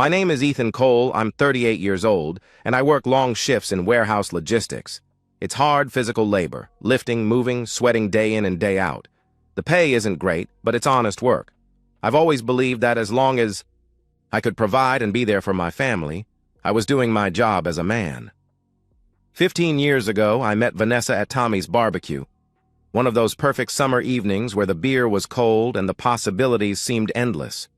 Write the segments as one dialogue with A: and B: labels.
A: My name is Ethan Cole, I'm 38 years old, and I work long shifts in warehouse logistics. It's hard physical labor, lifting, moving, sweating day in and day out. The pay isn't great, but it's honest work. I've always believed that as long as I could provide and be there for my family, I was doing my job as a man. 15 years ago, I met Vanessa at Tommy's barbecue. One of those perfect summer evenings where the beer was cold and the possibilities seemed endless.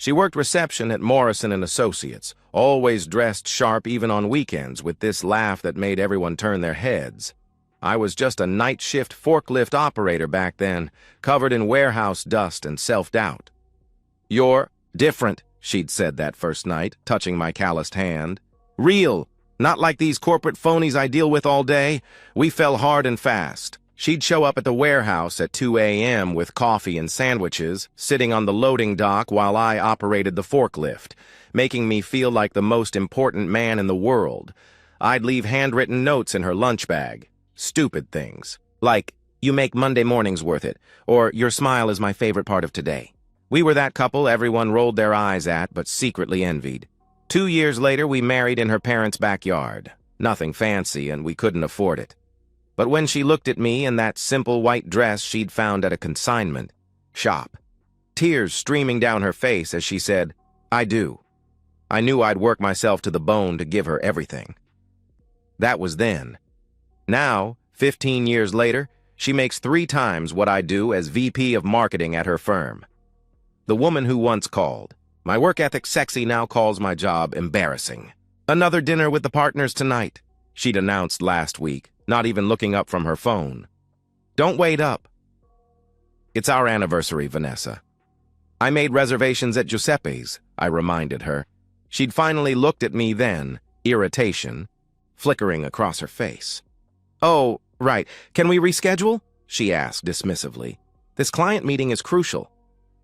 A: She worked reception at Morrison & Associates, always dressed sharp even on weekends with this laugh that made everyone turn their heads. I was just a night shift forklift operator back then, covered in warehouse dust and self-doubt. "You're different," she'd said that first night, touching my calloused hand. "Real, not like these corporate phonies I deal with all day." We fell hard and fast. She'd show up at the warehouse at 2 a.m. with coffee and sandwiches, sitting on the loading dock while I operated the forklift, making me feel like the most important man in the world. I'd leave handwritten notes in her lunch bag. Stupid things, like, "You make Monday mornings worth it," or "Your smile is my favorite part of today." We were that couple everyone rolled their eyes at but secretly envied. 2 years later, we married in her parents' backyard. Nothing fancy, and we couldn't afford it. But when she looked at me in that simple white dress she'd found at a consignment shop, tears streaming down her face as she said, "I do," I knew I'd work myself to the bone to give her everything. That was then. Now, 15 years later, she makes 3 times what I do as VP of marketing at her firm. The woman who once called, "My work ethic sexy," now calls my job embarrassing. "Another dinner with the partners tonight," she'd announced last week, not even looking up from her phone. "Don't wait up." "It's our anniversary, Vanessa." "I made reservations at Giuseppe's," I reminded her. She'd finally looked at me then, irritation flickering across her face. "Oh, right. Can we reschedule?" she asked dismissively. "This client meeting is crucial."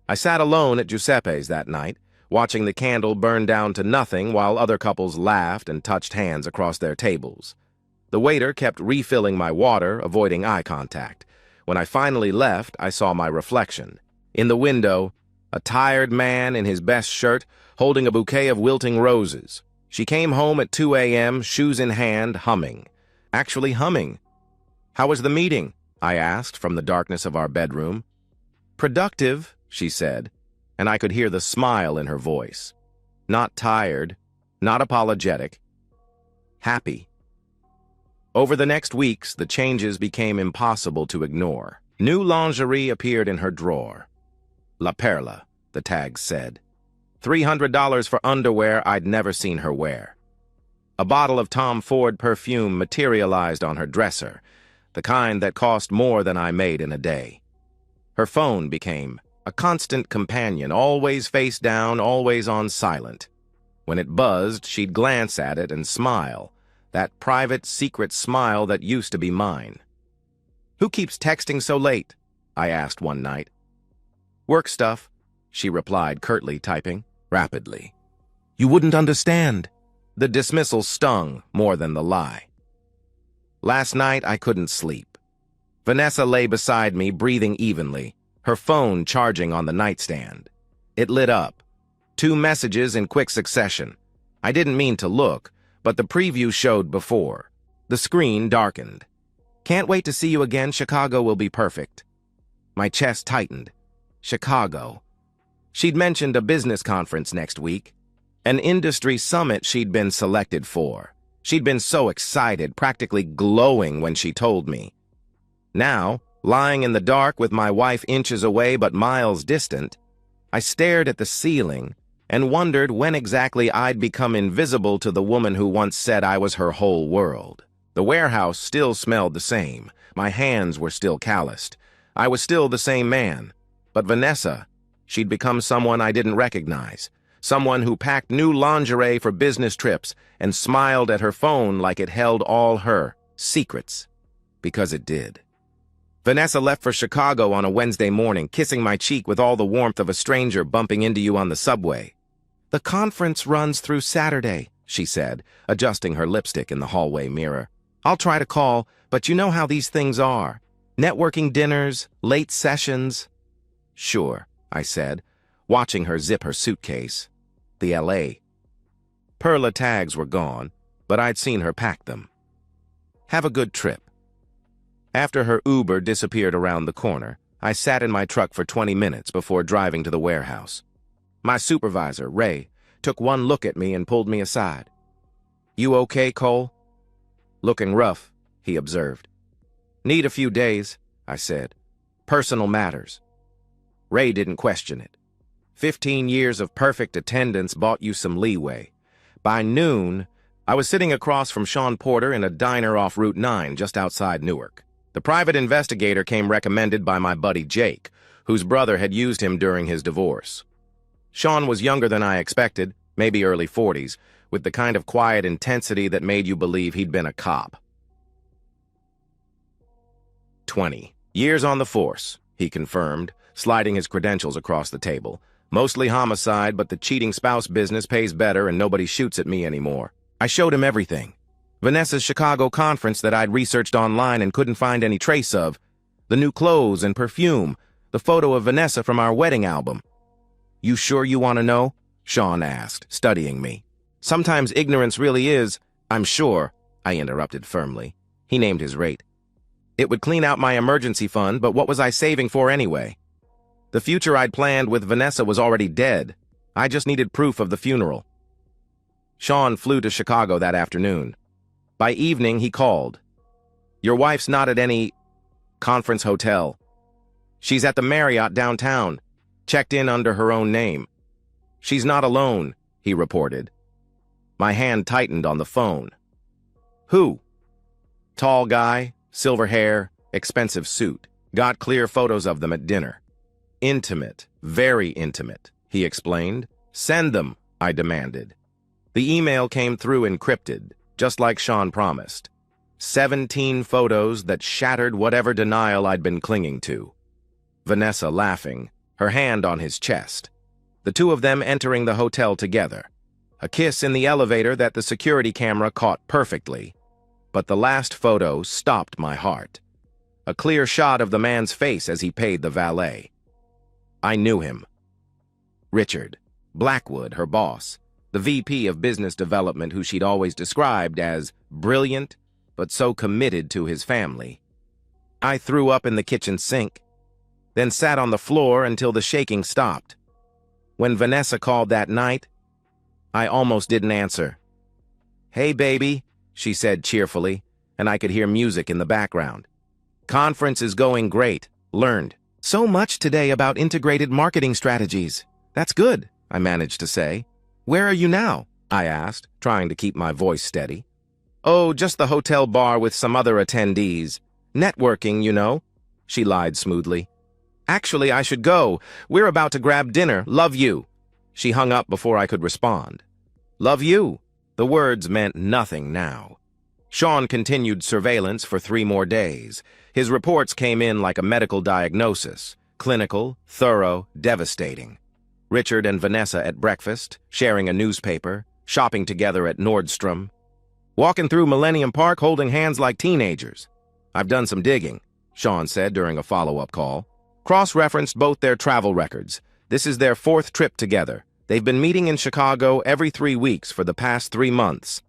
A: I sat alone at Giuseppe's that night, watching the candle burn down to nothing while other couples laughed and touched hands across their tables. The waiter kept refilling my water, avoiding eye contact. When I finally left, I saw my reflection. In the window, a tired man in his best shirt, holding a bouquet of wilting roses. She came home at 2 a.m., shoes in hand, humming. Actually humming. "How was the meeting?" I asked from the darkness of our bedroom. "Productive," she said, and I could hear the smile in her voice. Not tired, not apologetic. Happy. Over the next weeks, the changes became impossible to ignore. New lingerie appeared in her drawer. La Perla, the tags said. $300 for underwear I'd never seen her wear. A bottle of Tom Ford perfume materialized on her dresser, the kind that cost more than I made in a day. Her phone became a constant companion, always face down, always on silent. When it buzzed, she'd glance at it and smile, that private, secret smile that used to be mine. "Who keeps texting so late?" I asked one night. "Work stuff," she replied, curtly typing, rapidly. "You wouldn't understand." The dismissal stung more than the lie. Last night, I couldn't sleep. Vanessa lay beside me, breathing evenly, her phone charging on the nightstand. It lit up. 2 messages in quick succession. I didn't mean to look, but the preview showed before. The screen darkened. "Can't wait to see you again. Chicago will be perfect." My chest tightened. Chicago. She'd mentioned a business conference next week. An industry summit she'd been selected for. She'd been so excited, practically glowing when she told me. Now, lying in the dark with my wife inches away but miles distant, I stared at the ceiling and wondered when exactly I'd become invisible to the woman who once said I was her whole world. The warehouse still smelled the same. My hands were still calloused. I was still the same man. But Vanessa, she'd become someone I didn't recognize. Someone who packed new lingerie for business trips and smiled at her phone like it held all her secrets. Because it did. Vanessa left for Chicago on a Wednesday morning, kissing my cheek with all the warmth of a stranger bumping into you on the subway. "The conference runs through Saturday," she said, adjusting her lipstick in the hallway mirror. "I'll try to call, but you know how these things are. Networking dinners, late sessions." "Sure," I said, watching her zip her suitcase. The LA Perla tags were gone, but I'd seen her pack them. Have a good trip. After her Uber disappeared around the corner, I sat in my truck for 20 minutes before driving to the warehouse. My supervisor, Ray, took one look at me and pulled me aside. "You okay, Cole?" "Looking rough," he observed. "Need a few days," I said. "Personal matters." Ray didn't question it. 15 years of perfect attendance bought you some leeway. By noon, I was sitting across from Sean Porter in a diner off Route 9 just outside Newark. The private investigator came recommended by my buddy Jake, whose brother had used him during his divorce. Sean was younger than I expected, maybe early 40s, with the kind of quiet intensity that made you believe he'd been a cop. 20 years on the force, he confirmed, sliding his credentials across the table. Mostly homicide, but the cheating spouse business pays better and nobody shoots at me anymore. I showed him everything. Vanessa's Chicago conference that I'd researched online and couldn't find any trace of. The new clothes and perfume. The photo of Vanessa from our wedding album. "You sure you want to know?" Sean asked, studying me. "Sometimes ignorance really is—" "I'm sure," I interrupted firmly. He named his rate. "It would clean out my emergency fund, but what was I saving for anyway? The future I'd planned with Vanessa was already dead. I just needed proof of the funeral." Sean flew to Chicago that afternoon. By evening, he called. "Your wife's not at any conference hotel. She's at the Marriott downtown, checked in under her own name. She's not alone," he reported. My hand tightened on the phone. "Who?" "Tall guy, silver hair, expensive suit. Got clear photos of them at dinner. Intimate, very intimate," he explained. "Send them," I demanded. The email came through encrypted, just like Sean promised. 17 photos that shattered whatever denial I'd been clinging to. Vanessa laughing, her hand on his chest. The two of them entering the hotel together. A kiss in the elevator that the security camera caught perfectly. But the last photo stopped my heart. A clear shot of the man's face as he paid the valet. I knew him. Richard, Blackwood, her boss, the VP of Business Development who she'd always described as brilliant, but so committed to his family. I threw up in the kitchen sink, then sat on the floor until the shaking stopped. When Vanessa called that night, I almost didn't answer. "Hey, baby," she said cheerfully, and I could hear music in the background. "Conference is going great. Learned so much today about integrated marketing strategies. That's good," I managed to say. "Where are you now?" I asked, trying to keep my voice steady. "Oh, just the hotel bar with some other attendees. Networking, you know," she lied smoothly. "Actually, I should go. We're about to grab dinner. Love you." She hung up before I could respond. Love you. The words meant nothing now. Sean continued surveillance for 3 more days. His reports came in like a medical diagnosis. Clinical, thorough, devastating. Richard and Vanessa at breakfast, sharing a newspaper, shopping together at Nordstrom. Walking through Millennium Park holding hands like teenagers. "I've done some digging," Sean said during a follow-up call. Cross-referenced both their travel records. This is their 4th trip together. They've been meeting in Chicago every 3 weeks for the past 3 months.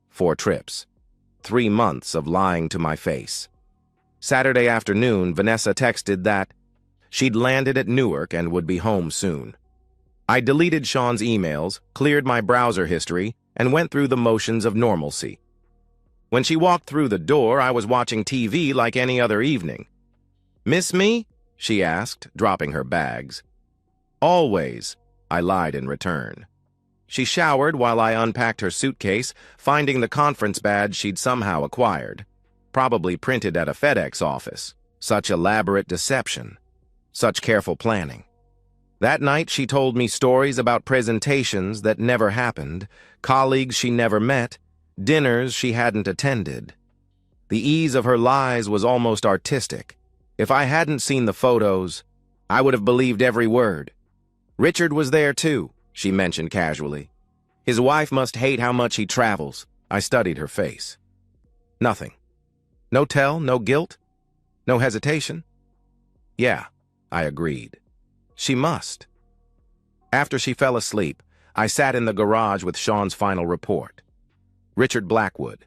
A: 4 trips. 3 months of lying to my face. Saturday afternoon, Vanessa texted that she'd landed at Newark and would be home soon. I deleted Sean's emails, cleared my browser history, and went through the motions of normalcy. When she walked through the door, I was watching TV like any other evening. "Miss me?" she asked, dropping her bags. "Always," I lied in return. She showered while I unpacked her suitcase, finding the conference badge she'd somehow acquired. Probably printed at a FedEx office. Such elaborate deception. Such careful planning. That night she told me stories about presentations that never happened, colleagues she never met, dinners she hadn't attended. The ease of her lies was almost artistic. If I hadn't seen the photos, I would have believed every word. Richard was there too, she mentioned casually. His wife must hate how much he travels. I studied her face. Nothing. No tell, no guilt, no hesitation. Yeah, I agreed. She must. After she fell asleep, I sat in the garage with Sean's final report. Richard Blackwood,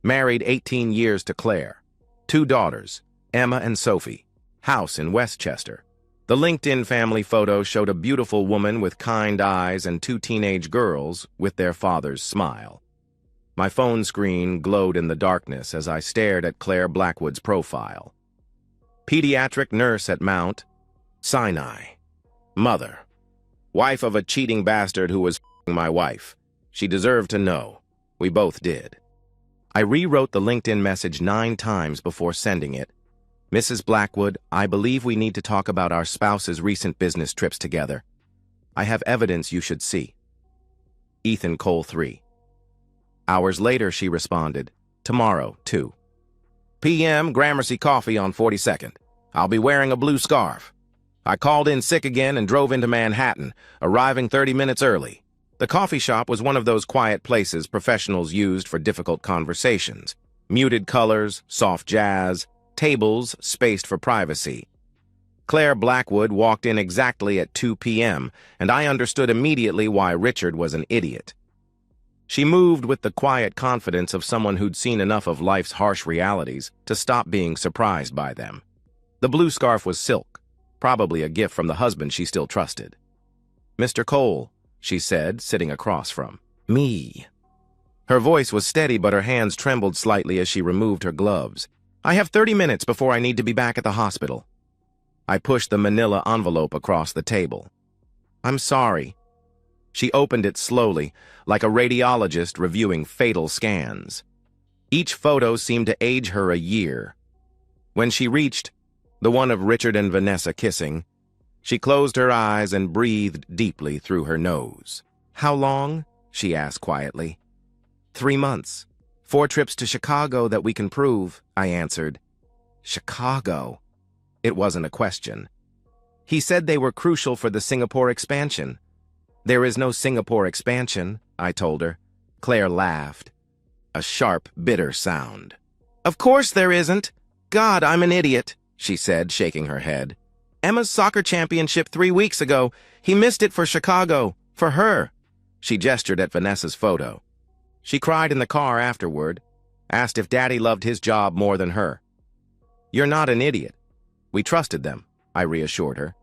A: married 18 years to Claire. 2 daughters, Emma and Sophie. House in Westchester. The LinkedIn family photo showed a beautiful woman with kind eyes and 2 teenage girls with their father's smile. My phone screen glowed in the darkness as I stared at Claire Blackwood's profile. Pediatric nurse at Mount Sinai. Mother. Wife of a cheating bastard who was f***ing my wife. She deserved to know. We both did. I rewrote the LinkedIn message 9 times before sending it. Mrs. Blackwood, I believe we need to talk about our spouse's recent business trips together. I have evidence you should see. Ethan Cole 3. Hours later, she responded, tomorrow, 2 p.m., Gramercy Coffee on 42nd. I'll be wearing a blue scarf. I called in sick again and drove into Manhattan, arriving 30 minutes early. The coffee shop was one of those quiet places professionals used for difficult conversations. Muted colors, soft jazz, tables spaced for privacy. Claire Blackwood walked in exactly at 2 p.m., and I understood immediately why Richard was an idiot. She moved with the quiet confidence of someone who'd seen enough of life's harsh realities to stop being surprised by them. The blue scarf was silk, probably a gift from the husband she still trusted. Mr. Cole, she said, sitting across from me. Her voice was steady, but her hands trembled slightly as she removed her gloves. I have 30 minutes before I need to be back at the hospital. I pushed the manila envelope across the table. I'm sorry. She opened it slowly, like a radiologist reviewing fatal scans. Each photo seemed to age her a year. When she reached the one of Richard and Vanessa kissing, she closed her eyes and breathed deeply through her nose. How long? She asked quietly. 3 months. 4 trips to Chicago that we can prove, I answered. Chicago? It wasn't a question. He said they were crucial for the Singapore expansion. There is no Singapore expansion, I told her. Claire laughed. A sharp, bitter sound. Of course there isn't. God, I'm an idiot, she said, shaking her head. Emma's soccer championship 3 weeks ago. He missed it for Chicago. For her. She gestured at Vanessa's photo. She cried in the car afterward, asked if Daddy loved his job more than her. You're not an idiot. We trusted them, I reassured her.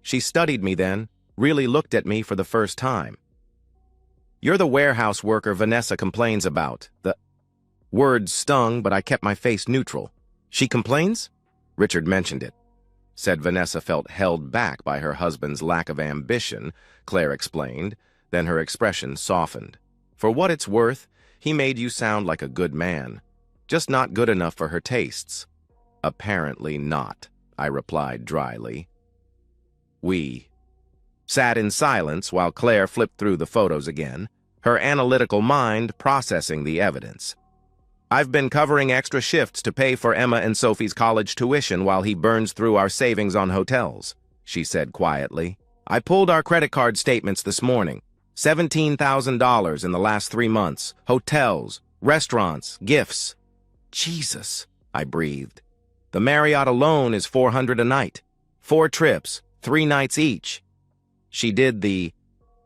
A: She studied me then, really looked at me for the first time. You're the warehouse worker Vanessa complains about. The words stung, but I kept my face neutral. She complains? Richard mentioned it. Said Vanessa felt held back by her husband's lack of ambition, Claire explained, then her expression softened. For what it's worth, he made you sound like a good man, just not good enough for her tastes. Apparently not, I replied dryly. We sat in silence while Claire flipped through the photos again, her analytical mind processing the evidence. I've been covering extra shifts to pay for Emma and Sophie's college tuition while he burns through our savings on hotels, she said quietly. I pulled our credit card statements this morning. $17,000 in the last 3 months. Hotels, restaurants, gifts. Jesus, I breathed. The Marriott alone is $400 a night. 4 trips, 3 nights each. She did the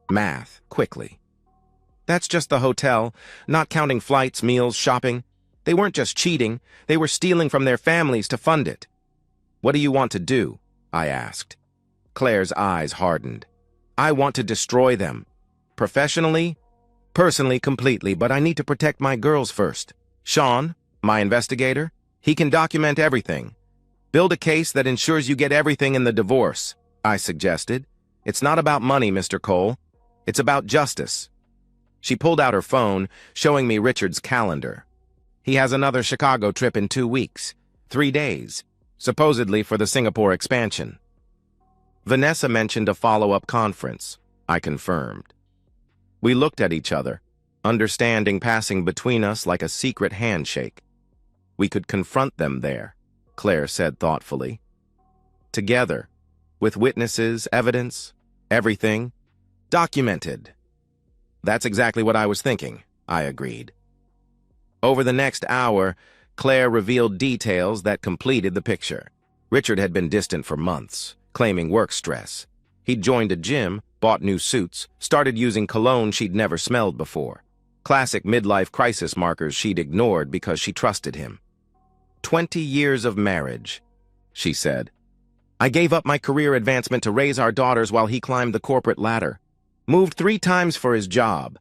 A: math quickly. That's just the hotel, not counting flights, meals, shopping. They weren't just cheating, they were stealing from their families to fund it. What do you want to do? I asked. Claire's eyes hardened. I want to destroy them. Professionally? Personally, completely, but I need to protect my girls first. Sean, my investigator, he can document everything. Build a case that ensures you get everything in the divorce, I suggested. It's not about money, Mr. Cole. It's about justice. She pulled out her phone, showing me Richard's calendar. He has another Chicago trip in 2 weeks, 3 days, supposedly for the Singapore expansion. Vanessa mentioned a follow-up conference, I confirmed. We looked at each other, understanding passing between us like a secret handshake. We could confront them there, Claire said thoughtfully. Together, with witnesses, evidence, everything, documented. That's exactly what I was thinking, I agreed. Over the next hour, Claire revealed details that completed the picture. Richard had been distant for months, claiming work stress. He'd joined a gym, bought new suits, started using cologne she'd never smelled before. Classic midlife crisis markers she'd ignored because she trusted him. 20 years of marriage, she said. I gave up my career advancement to raise our daughters while he climbed the corporate ladder. Moved 3 times for his job.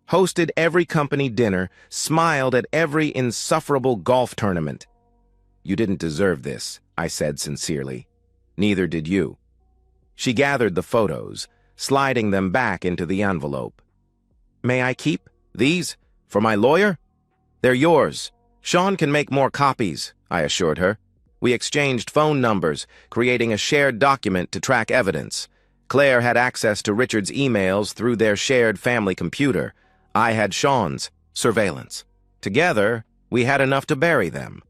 A: Hosted every company dinner, smiled at every insufferable golf tournament. You didn't deserve this, I said sincerely. Neither did you. She gathered the photos, sliding them back into the envelope. May I keep these for my lawyer? They're yours. Sean can make more copies, I assured her. We exchanged phone numbers, creating a shared document to track evidence. Claire had access to Richard's emails through their shared family computer. I had Sean's surveillance. Together, we had enough to bury them.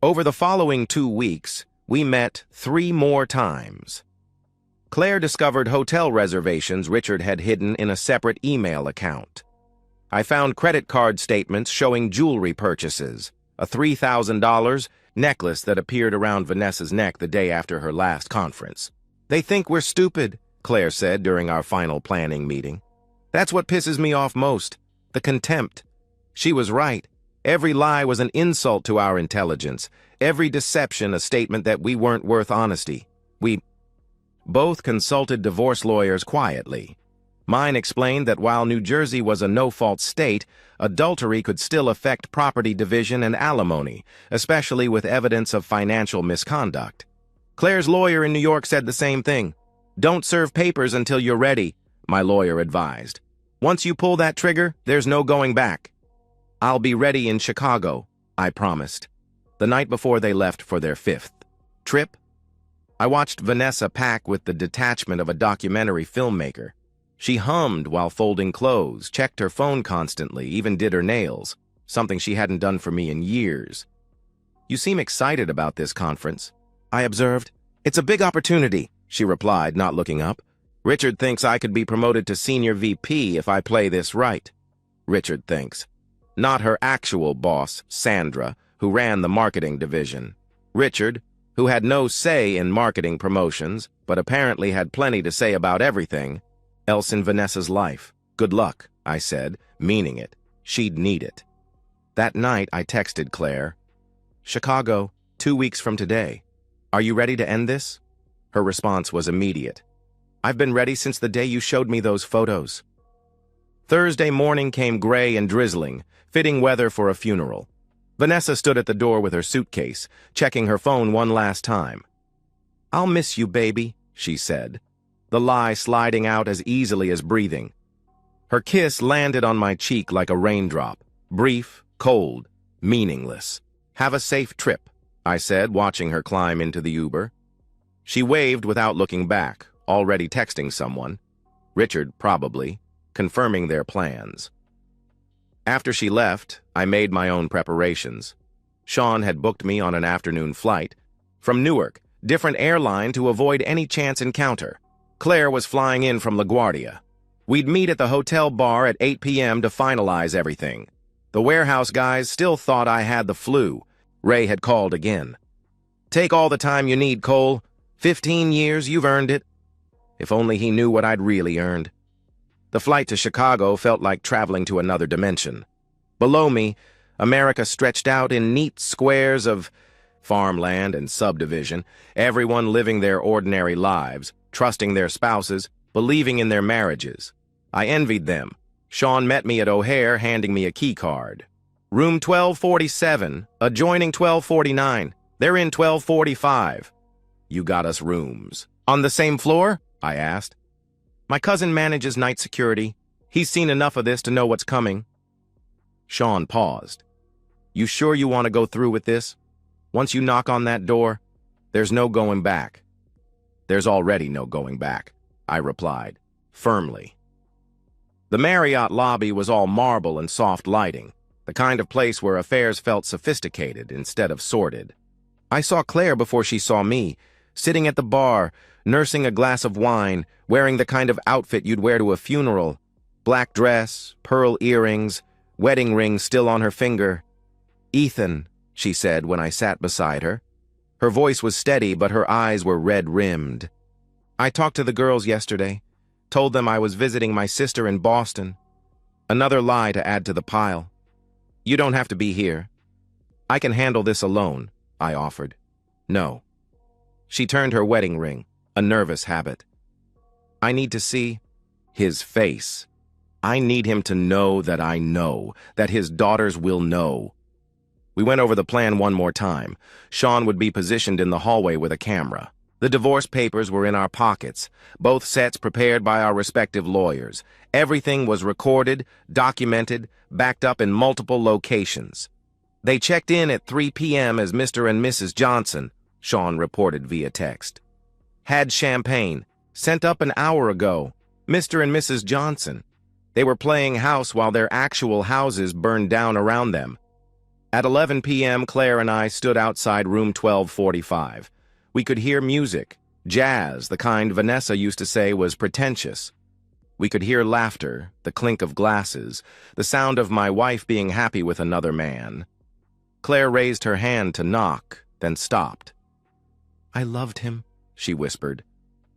A: Over the following 2 weeks, we met 3 more times. Claire discovered hotel reservations Richard had hidden in a separate email account. I found credit card statements showing jewelry purchases, a $3,000 necklace that appeared around Vanessa's neck the day after her last conference. They think we're stupid, Claire said during our final planning meeting. That's what pisses me off most, the contempt. She was right. Every lie was an insult to our intelligence, every deception a statement that we weren't worth honesty. We both consulted divorce lawyers quietly. Mine explained that while New Jersey was a no-fault state, adultery could still affect property division and alimony, especially with evidence of financial misconduct. Claire's lawyer in New York said the same thing. Don't serve papers until you're ready, my lawyer advised. Once you pull that trigger, there's no going back. I'll be ready in Chicago, I promised. The night before they left for their 5th trip, I watched Vanessa pack with the detachment of a documentary filmmaker. She hummed while folding clothes, checked her phone constantly, even did her nails, something she hadn't done for me in years. You seem excited about this conference, I observed. It's a big opportunity, she replied, not looking up. Richard thinks I could be promoted to senior VP if I play this right. Richard thinks. Not her actual boss, Sandra, who ran the marketing division. Richard, who had no say in marketing promotions, but apparently had plenty to say about everything else in Vanessa's life. Good luck, I said, meaning it. She'd need it. That night, I texted Claire. Chicago, 2 weeks from today. Are you ready to end this? Her response was immediate. I've been ready since the day you showed me those photos. Thursday morning came gray and drizzling, fitting weather for a funeral. Vanessa stood at the door with her suitcase, checking her phone one last time. I'll miss you, baby, she said, the lie sliding out as easily as breathing. Her kiss landed on my cheek like a raindrop, brief, cold, meaningless. Have a safe trip, I said, watching her climb into the Uber. She waved without looking back, already texting someone. Richard, probably, confirming their plans. After she left, I made my own preparations. Sean had booked me on an afternoon flight from Newark, different airline to avoid any chance encounter. Claire was flying in from LaGuardia. We'd meet at the hotel bar at 8 p.m. to finalize everything. The warehouse guys still thought I had the flu. Ray had called again. Take all the time you need, Cole. 15 years, you've earned it. If only he knew what I'd really earned. The flight to Chicago felt like traveling to another dimension. Below me, America stretched out in neat squares of farmland and subdivision, everyone living their ordinary lives, trusting their spouses, believing in their marriages. I envied them. Sean met me at O'Hare, handing me a key card. Room 1247, adjoining 1249. They're in 1245. You got us rooms. On the same floor? I asked. My cousin manages night security. He's seen enough of this to know what's coming. Sean paused. You sure you want to go through with this? Once you knock on that door, there's no going back. There's already no going back, I replied, firmly. The Marriott lobby was all marble and soft lighting, the kind of place where affairs felt sophisticated instead of sordid. I saw Claire before she saw me, sitting at the bar, nursing a glass of wine, wearing the kind of outfit you'd wear to a funeral. Black dress, pearl earrings, wedding ring still on her finger. Ethan, she said when I sat beside her. Her voice was steady, but her eyes were red-rimmed. I talked to the girls yesterday. Told them I was visiting my sister in Boston. Another lie to add to the pile. You don't have to be here. I can handle this alone, I offered. No. She turned her wedding ring, a nervous habit. I need to see his face. I need him to know that I know, that his daughters will know. We went over the plan one more time. Sean would be positioned in the hallway with a camera. The divorce papers were in our pockets, both sets prepared by our respective lawyers. Everything was recorded, documented, backed up in multiple locations. They checked in at 3 p.m. as Mr. and Mrs. Johnson, Sean reported via text. Had champagne, sent up an hour ago. Mr. and Mrs. Johnson. They were playing house while their actual houses burned down around them. At 11 p.m., Claire and I stood outside room 1245. We could hear music, jazz, the kind Vanessa used to say was pretentious. We could hear laughter, the clink of glasses, the sound of my wife being happy with another man. Claire raised her hand to knock, then stopped. I loved him, she whispered.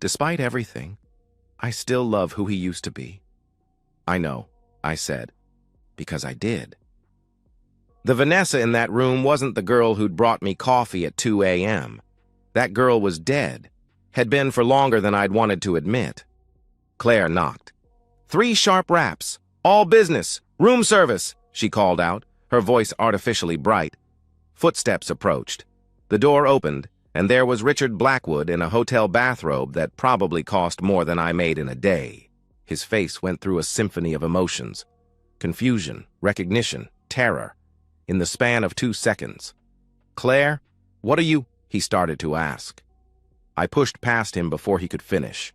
A: Despite everything, I still love who he used to be. I know, I said, because I did. The Vanessa in that room wasn't the girl who'd brought me coffee at 2 a.m. That girl was dead, had been for longer than I'd wanted to admit. Claire knocked. 3 sharp raps, all business, room service, she called out, her voice artificially bright. Footsteps approached. The door opened, and there was Richard Blackwood in a hotel bathrobe that probably cost more than I made in a day. His face went through a symphony of emotions. Confusion, recognition, terror. In the span of 2 seconds. Claire, what are you? He started to ask. I pushed past him before he could finish.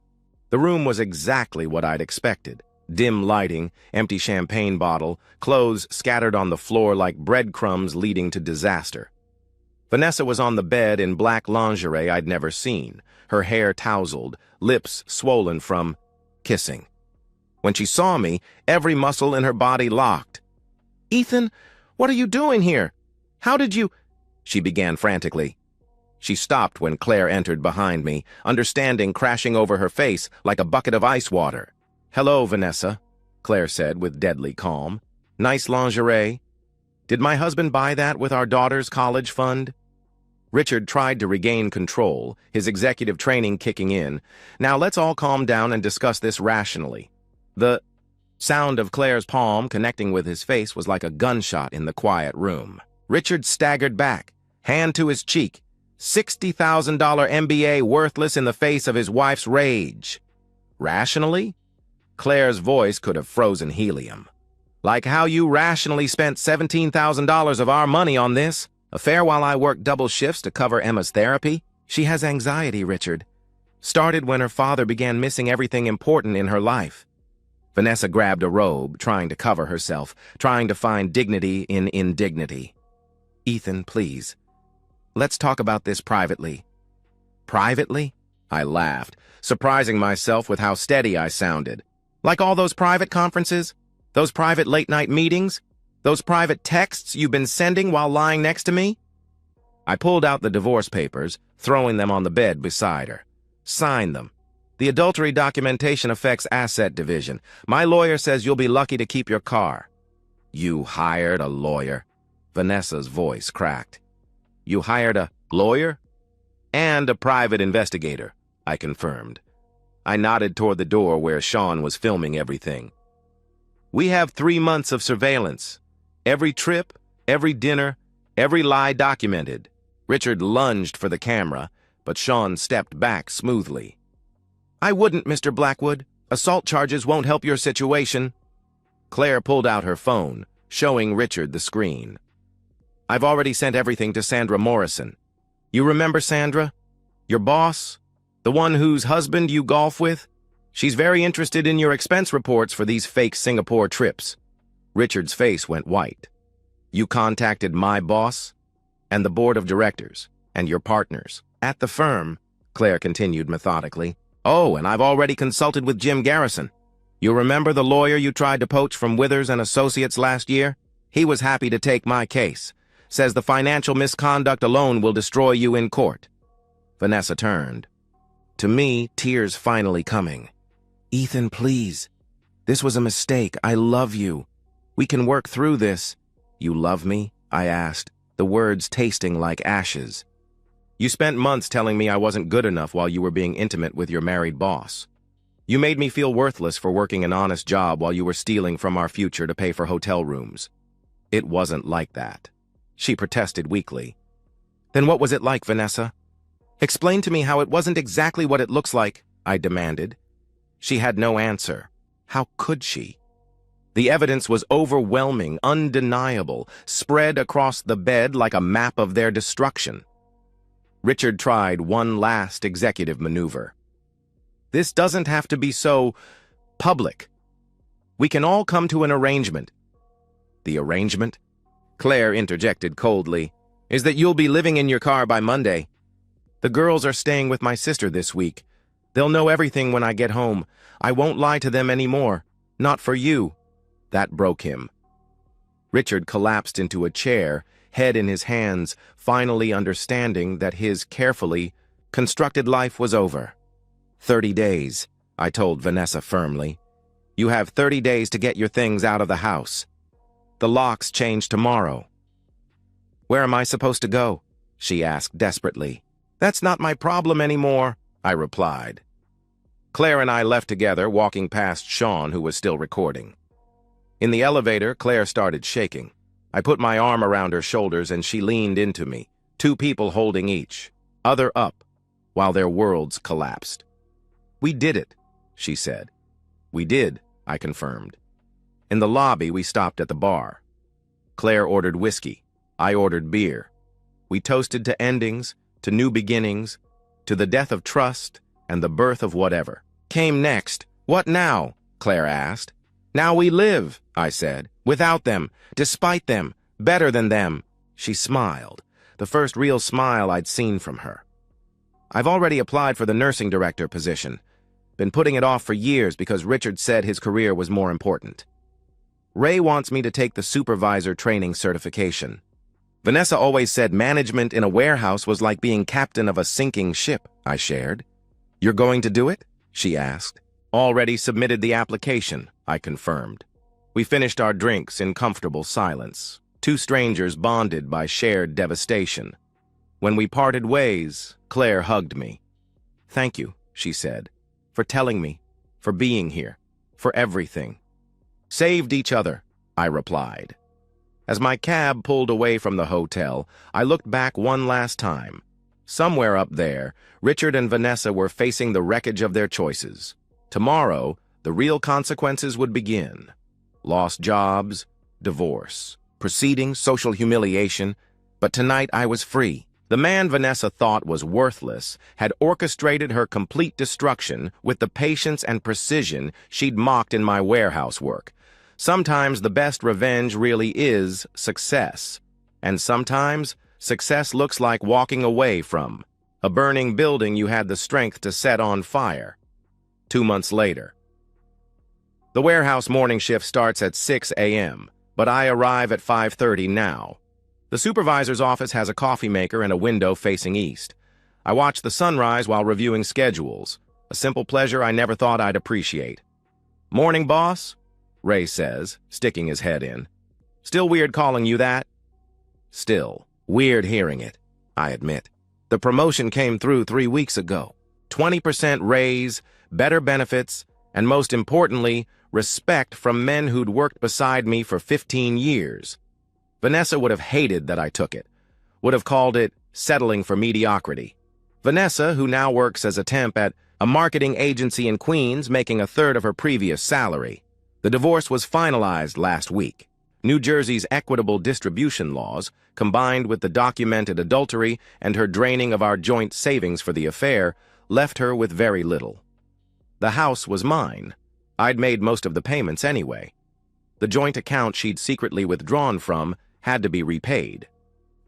A: The room was exactly what I'd expected. Dim lighting, empty champagne bottle, clothes scattered on the floor like breadcrumbs leading to disaster. Vanessa was on the bed in black lingerie I'd never seen, her hair tousled, lips swollen from kissing. When she saw me, every muscle in her body locked. Ethan, what are you doing here? How did you... She began frantically. She stopped when Claire entered behind me, understanding crashing over her face like a bucket of ice water. Hello, Vanessa, Claire said with deadly calm. Nice lingerie. Did my husband buy that with our daughter's college fund? Richard tried to regain control, his executive training kicking in. Now let's all calm down and discuss this rationally. The sound of Claire's palm connecting with his face was like a gunshot in the quiet room. Richard staggered back, hand to his cheek. $60,000 MBA worthless in the face of his wife's rage. Rationally? Claire's voice could have frozen helium. Like how you rationally spent $17,000 of our money on this? Affair while I worked double shifts to cover Emma's therapy? She has anxiety, Richard. Started when her father began missing everything important in her life. Vanessa grabbed a robe, trying to cover herself, trying to find dignity in indignity. Ethan, please. Let's talk about this privately. Privately? I laughed, surprising myself with how steady I sounded. Like all those private conferences? Those private late-night meetings? Those private texts you've been sending while lying next to me? I pulled out the divorce papers, throwing them on the bed beside her. Sign them. The adultery documentation affects asset division. My lawyer says you'll be lucky to keep your car. You hired a lawyer? Vanessa's voice cracked. You hired a lawyer? And a private investigator, I confirmed. I nodded toward the door where Sean was filming everything. We have 3 months of surveillance. Every trip, every dinner, every lie documented. Richard lunged for the camera, but Sean stepped back smoothly. I wouldn't, Mr. Blackwood. Assault charges won't help your situation. Claire pulled out her phone, showing Richard the screen. I've already sent everything to Sandra Morrison. You remember Sandra? Your boss? The one whose husband you golf with? She's very interested in your expense reports for these fake Singapore trips. Richard's face went white. You contacted my boss? And the board of directors? And your partners? At the firm, Claire continued methodically. Oh, and I've already consulted with Jim Garrison. You remember the lawyer you tried to poach from Withers and Associates last year? He was happy to take my case. Says the financial misconduct alone will destroy you in court. Vanessa turned. To me, tears finally coming. Ethan, please. This was a mistake. I love you. We can work through this. You love me? I asked, the words tasting like ashes. You spent months telling me I wasn't good enough while you were being intimate with your married boss. You made me feel worthless for working an honest job while you were stealing from our future to pay for hotel rooms. It wasn't like that. She protested weakly. Then what was it like, Vanessa? Explain to me how it wasn't exactly what it looks like, I demanded. She had no answer. How could she? The evidence was overwhelming, undeniable, spread across the bed like a map of their destruction. Richard tried one last executive maneuver. This doesn't have to be so public. We can all come to an arrangement. The arrangement? Claire interjected coldly, is that you'll be living in your car by Monday. The girls are staying with my sister this week. They'll know everything when I get home. I won't lie to them anymore. Not for you. That broke him. Richard collapsed into a chair, head in his hands, finally understanding that his carefully constructed life was over. 30 days, I told Vanessa firmly. You have 30 days to get your things out of the house. The locks change tomorrow. Where am I supposed to go? She asked desperately. That's not my problem anymore, I replied. Claire and I left together, walking past Sean, who was still recording. In the elevator, Claire started shaking. I put my arm around her shoulders and she leaned into me, 2 people holding each, other up, while their worlds collapsed. We did it, she said. We did, I confirmed. In the lobby, we stopped at the bar. Claire ordered whiskey. I ordered beer. We toasted to endings, to new beginnings, to the death of trust and the birth of whatever. Came next. What now? Claire asked. Now we live, I said. Without them, despite them, better than them. She smiled, the first real smile I'd seen from her. I've already applied for the nursing director position. Been putting it off for years because Richard said his career was more important. Ray wants me to take the supervisor training certification. Vanessa always said management in a warehouse was like being captain of a sinking ship, I shared. You're going to do it? She asked. Already submitted the application, I confirmed. We finished our drinks in comfortable silence, 2 strangers bonded by shared devastation. When we parted ways, Claire hugged me. Thank you, she said, for telling me, for being here, for everything. Saved each other, I replied. As my cab pulled away from the hotel, I looked back one last time. Somewhere up there, Richard and Vanessa were facing the wreckage of their choices. Tomorrow, the real consequences would begin. Lost jobs, divorce, proceedings, social humiliation. But tonight I was free. The man Vanessa thought was worthless had orchestrated her complete destruction with the patience and precision she'd mocked in my warehouse work. Sometimes the best revenge really is success. And sometimes success looks like walking away from a burning building you had the strength to set on fire. 2 months later. The warehouse morning shift starts at 6 a.m., but I arrive at 5:30 now. The supervisor's office has a coffee maker and a window facing east. I watch the sunrise while reviewing schedules, a simple pleasure I never thought I'd appreciate. Morning, boss? Ray says, sticking his head in. Still weird calling you that? Still weird hearing it, I admit. The promotion came through 3 weeks ago. 20% raise, better benefits, and most importantly, respect from men who'd worked beside me for 15 years. Vanessa would have hated that I took it, would have called it settling for mediocrity. Vanessa, who now works as a temp at a marketing agency in Queens, making 1/3 of her previous salary. The divorce was finalized last week. New Jersey's equitable distribution laws, combined with the documented adultery and her draining of our joint savings for the affair, left her with very little. The house was mine. I'd made most of the payments anyway. The joint account she'd secretly withdrawn from had to be repaid.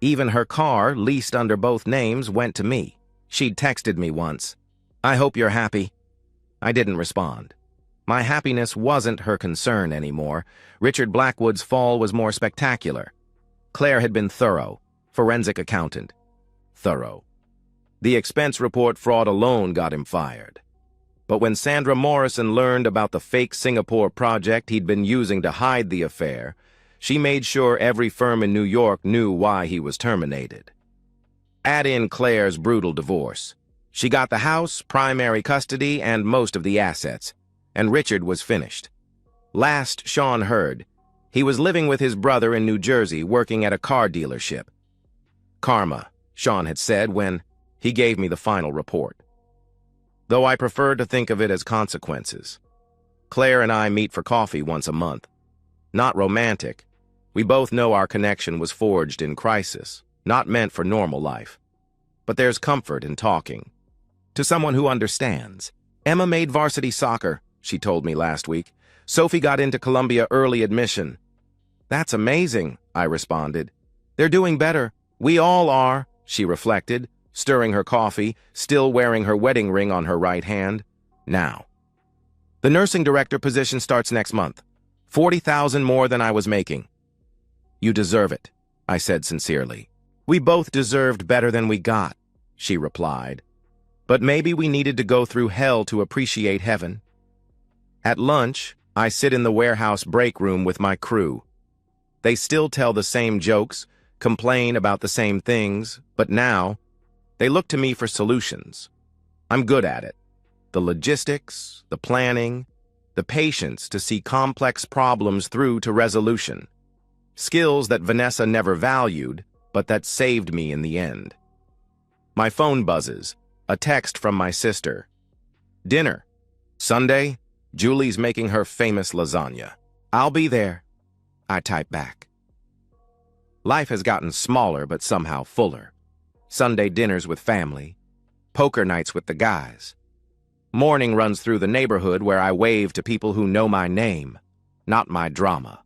A: Even her car, leased under both names, went to me. She'd texted me once, "I hope you're happy." I didn't respond. My happiness wasn't her concern anymore. Richard Blackwood's fall was more spectacular. Claire had been thorough, forensic accountant. Thorough. The expense report fraud alone got him fired. But when Sandra Morrison learned about the fake Singapore project he'd been using to hide the affair, she made sure every firm in New York knew why he was terminated. Add in Claire's brutal divorce. She got the house, primary custody, and most of the assets, and Richard was finished. Last Sean heard, he was living with his brother in New Jersey working at a car dealership. Karma, Sean had said when he gave me the final report. Though I prefer to think of it as consequences. Claire and I meet for coffee once a month. Not romantic. We both know our connection was forged in crisis, not meant for normal life. But there's comfort in talking. To someone who understands. Emma made varsity soccer, she told me last week. Sophie got into Columbia early admission. That's amazing, I responded. They're doing better. We all are, she reflected, stirring her coffee, still wearing her wedding ring on her right hand. Now. The nursing director position starts next month. $40,000 more than I was making. You deserve it, I said sincerely. We both deserved better than we got, she replied. But maybe we needed to go through hell to appreciate heaven. At lunch, I sit in the warehouse break room with my crew. They still tell the same jokes, complain about the same things, but now, they look to me for solutions. I'm good at it. The logistics, the planning, the patience to see complex problems through to resolution. Skills that Vanessa never valued, but that saved me in the end. My phone buzzes, a text from my sister. Dinner. Sunday, Julie's making her famous lasagna. I'll be there. I type back. Life has gotten smaller but somehow fuller. Sunday dinners with family, poker nights with the guys. Morning runs through the neighborhood where I wave to people who know my name, not my drama.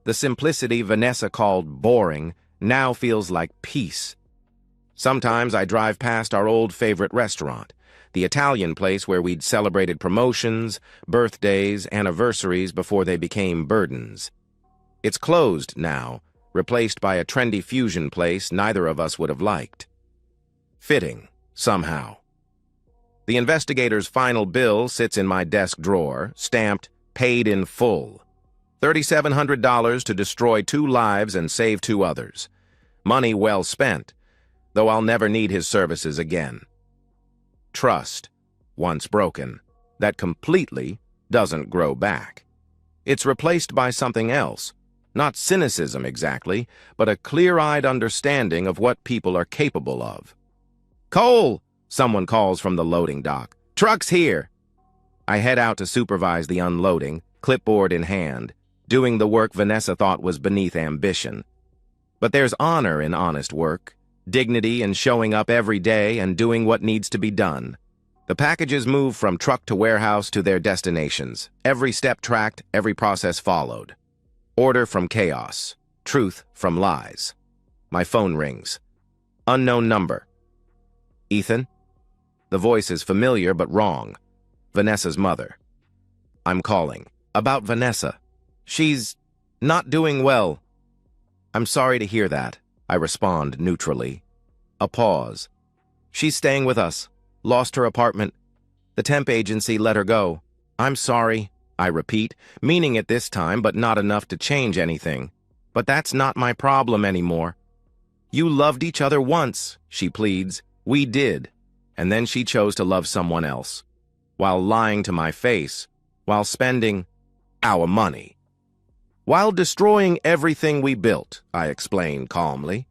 A: The simplicity Vanessa called boring now feels like peace. Sometimes I drive past our old favorite restaurant, the Italian place where we'd celebrated promotions, birthdays, anniversaries before they became burdens. It's closed now, replaced by a trendy fusion place neither of us would have liked. Fitting, somehow. The investigator's final bill sits in my desk drawer, stamped, paid in full. $3,700 to destroy 2 lives and save 2 others. Money well spent, though I'll never need his services again. Trust, once broken, that completely doesn't grow back. It's replaced by something else. Not cynicism exactly, but a clear-eyed understanding of what people are capable of. Cole, someone calls from the loading dock. Truck's here. I head out to supervise the unloading, clipboard in hand, doing the work Vanessa thought was beneath ambition. But there's honor in honest work, dignity in showing up every day and doing what needs to be done. The packages move from truck to warehouse to their destinations, every step tracked, every process followed. Order from chaos, truth from lies. My phone rings. Unknown number. Ethan? The voice is familiar but wrong. Vanessa's mother. I'm calling. About Vanessa. She's not doing well. I'm sorry to hear that, I respond neutrally. A pause. She's staying with us. Lost her apartment. The temp agency let her go. I'm sorry, I repeat, meaning it this time, but not enough to change anything. But that's not my problem anymore. You loved each other once, she pleads. We did. And then she chose to love someone else. While lying to my face. While spending our money. While destroying everything we built, I explain calmly.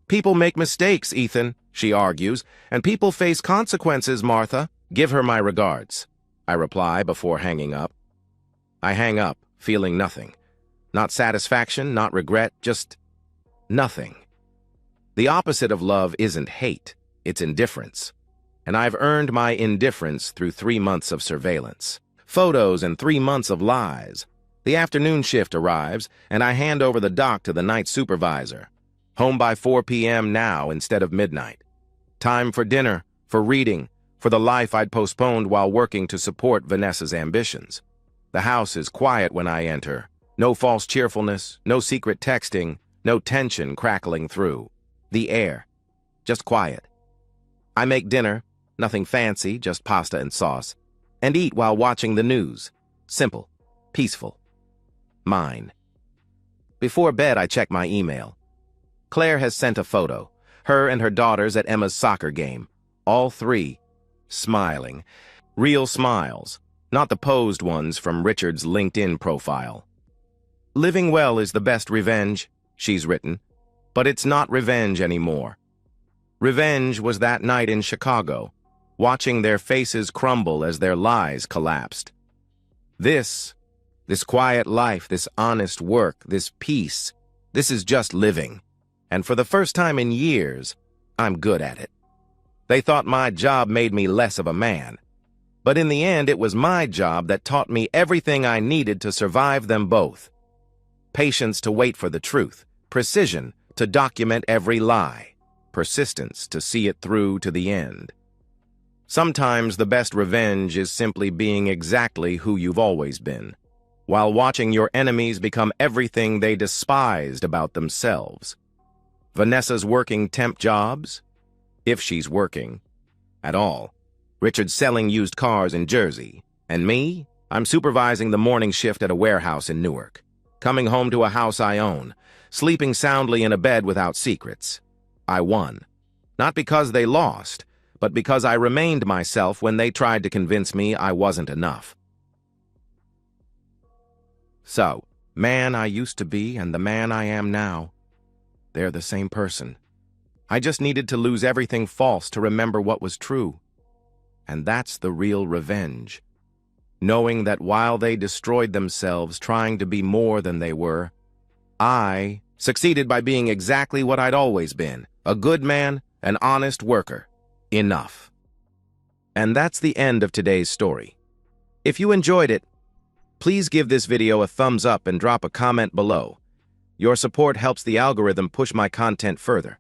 A: People make mistakes, Ethan, she argues, and people face consequences, Martha. Give her my regards, I reply before hanging up. I hang up, feeling nothing. Not satisfaction, not regret, just nothing. The opposite of love isn't hate, it's indifference. And I've earned my indifference through 3 months of surveillance. Photos and 3 months of lies. The afternoon shift arrives, and I hand over the dock to the night supervisor. Home by 4 p.m. now instead of midnight. Time for dinner, for reading, for the life I'd postponed while working to support Vanessa's ambitions. The house is quiet when I enter. No false cheerfulness, no secret texting, no tension crackling through. The air. Just quiet. I make dinner, nothing fancy, just pasta and sauce. and eat while watching the news. Simple, peaceful. Mine. Before bed, I check my email. Claire has sent a photo, her and her daughters at Emma's soccer game. All three, smiling. Real smiles, not the posed ones from Richard's LinkedIn profile. Living well is the best revenge, she's written, but it's not revenge anymore. Revenge was that night in Chicago, watching their faces crumble as their lies collapsed. This quiet life, this honest work, this peace, this is just living. And for the first time in years, I'm good at it. They thought my job made me less of a man. But in the end, it was my job that taught me everything I needed to survive them both. Patience to wait for the truth, precision to document every lie, persistence to see it through to the end. Sometimes the best revenge is simply being exactly who you've always been, while watching your enemies become everything they despised about themselves. Vanessa's working temp jobs, if she's working at all. Richard's selling used cars in Jersey. And me? I'm supervising the morning shift at a warehouse in Newark. Coming home to a house I own. Sleeping soundly in a bed without secrets. I won. Not because they lost, but because I remained myself when they tried to convince me I wasn't enough. So, man I used to be and the man I am now, they're the same person. I just needed to lose everything false to remember what was true. And that's the real revenge. Knowing that while they destroyed themselves trying to be more than they were, I succeeded by being exactly what I'd always been, a good man, an honest worker. Enough. And that's the end of today's story. If you enjoyed it, please give this video a thumbs up and drop a comment below. Your support helps the algorithm push my content further.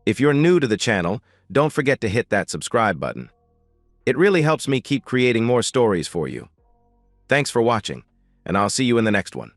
A: If you're new to the channel, don't forget to hit that subscribe button. It really helps me keep creating more stories for you. Thanks for watching, and I'll see you in the next one.